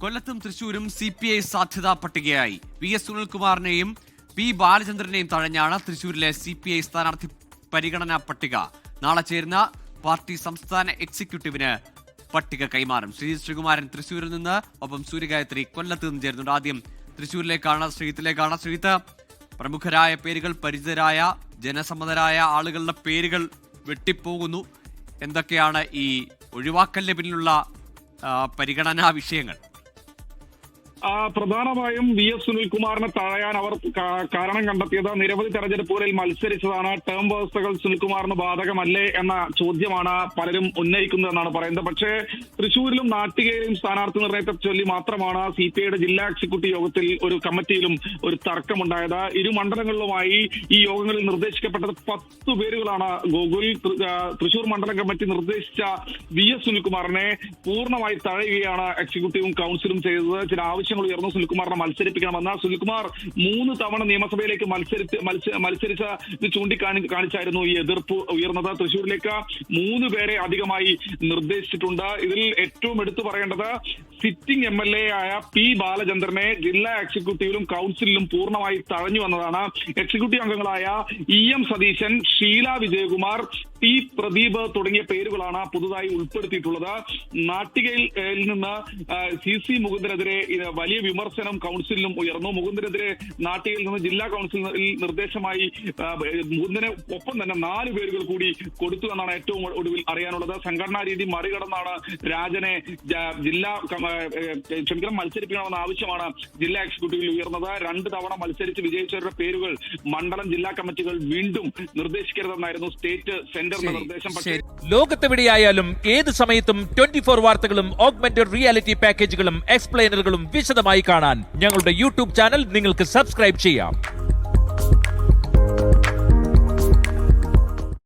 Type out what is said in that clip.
കൊല്ലത്തും തൃശൂരും CPI സാധ്യതാ പട്ടികയായി. VS സുനിൽകുമാറിനെയും P ബാലചന്ദ്രനെയും തഴഞ്ഞാണ് തൃശൂരിലെ CPI സ്ഥാനാർത്ഥി പരിഗണനാ പട്ടിക. നാളെ ചേരുന്ന പാർട്ടി സംസ്ഥാന എക്സിക്യൂട്ടീവിന് പട്ടിക കൈമാറും. ശ്രീകുമാരൻ തൃശൂരിൽ നിന്ന്, ഒപ്പം സൂര്യഗായത്രി കൊല്ലത്ത് നിന്ന് ചേരുന്നുണ്ട്. ആദ്യം തൃശൂരിലേക്കാണ്, ശ്രീത്ത്. പ്രമുഖരായ പേരുകൾ, പരിചിതരായ ജനസമ്മതരായ ആളുകളുടെ പേരുകൾ വെട്ടിപ്പോകുന്നു. എന്തൊക്കെയാണ് ഈ ഒഴിവാക്കലിന് പിന്നിലുള്ള പരിഗണനാ വിഷയങ്ങൾ? പ്രധാനമായും VS സുനിൽകുമാറിനെ തഴയാൻ അവർ കാരണം കണ്ടെത്തിയത് നിരവധി തെരഞ്ഞെടുപ്പുകളിൽ മത്സരിച്ചതാണ്. ടേം വ്യവസ്ഥകൾ സുനിൽകുമാറിന് ബാധകമല്ലേ എന്ന ചോദ്യമാണ് പലരും ഉന്നയിക്കുന്നതെന്നാണ് പറയുന്നത്. പക്ഷേ തൃശൂരിലും നാട്ടികയിലും സ്ഥാനാർത്ഥി നിർണയത്തെ ചൊല്ലി മാത്രമാണ് CPIയുടെ ജില്ലാ എക്സിക്യൂട്ടീവ് യോഗത്തിൽ ഒരു കമ്മിറ്റിയിലും ഒരു തർക്കമുണ്ടായത്. ഇരു മണ്ഡലങ്ങളിലുമായി ഈ യോഗങ്ങളിൽ നിർദ്ദേശിക്കപ്പെട്ടത് 10 പേരുകളാണ്. തൃശൂർ മണ്ഡലം കമ്മിറ്റി നിർദ്ദേശിച്ച VS സുനിൽകുമാറിനെ പൂർണ്ണമായി തഴയുകയാണ് എക്സിക്യൂട്ടീവും കൗൺസിലും ചെയ്തത്. ചില ആവശ്യങ്ങൾ ഉയർന്നു സുനിൽകുമാറിനെ മത്സരിപ്പിക്കണമെന്ന്. സുനിൽകുമാർ 3 തവണ നിയമസഭയിലേക്ക് മത്സരിച്ച ചൂണ്ടിക്കാണിച്ചായിരുന്നു ഈ എതിർപ്പ് ഉയർന്നത്. തൃശൂരിലേക്ക് 3 പേരെ അധികമായി നിർദ്ദേശിച്ചിട്ടുണ്ട്. ഇതിൽ ഏറ്റവും എടുത്തു പറയേണ്ടത് സിറ്റിംഗ് MLA ആയ P ബാലചന്ദ്രനെ ജില്ലാ എക്സിക്യൂട്ടീവിലും കൗൺസിലിലും പൂർണ്ണമായി തഴഞ്ഞു വന്നതാണ്. എക്സിക്യൂട്ടീവ് അംഗങ്ങളായ EM സതീശൻ, ഷീല വിജയകുമാർ, T പ്രദീപ് തുടങ്ങിയ പേരുകളാണ് പുതുതായി ഉൾപ്പെടുത്തിയിട്ടുള്ളത്. നാട്ടികയിൽ നിന്ന് CC മുകുന്ദനെതിരെ വലിയ വിമർശനം കൗൺസിലിലും ഉയർന്നു. മുകുന്ദനെതിരെ നാട്ടികയിൽ നിന്ന് ജില്ലാ കൗൺസിലിൽ നിർദ്ദേശമായി മുകുന്ദനെ ഒപ്പം തന്നെ 4 പേരുകൾ കൂടി കൊടുത്തു എന്നാണ് ഏറ്റവും ഒടുവിൽ അറിയാനുള്ളത്. സംഘടനാ രീതി മറികടന്നാണ് രാജനെ മത്സരിപ്പിക്കണമെന്ന ആവശ്യമാണ് ജില്ലാ എക്സിക്യൂട്ടീവിൽ ഉയർന്നത്. 2 തവണ മത്സരിച്ച് വിജയിച്ചവരുടെ പേരുകൾ മണ്ഡലം ജില്ലാ കമ്മിറ്റികൾ വീണ്ടും നിർദ്ദേശിക്കരുതെന്നായിരുന്നു സ്റ്റേറ്റ് സെന്ററിന്റെ നിർദ്ദേശം. പക്ഷേ ലോകത്തെവിടെയായാലും ഏത് സമയത്തും 24 വാർത്തകളും ഓഗ്മെന്റഡ് റിയാലിറ്റി പാക്കേജുകളും എക്സ്പ്ലെയിനറുകളും വിശദമായി കാണാൻ ഞങ്ങളുടെ YouTube ചാനൽ നിങ്ങൾക്ക് സബ്സ്ക്രൈബ് ചെയ്യാം.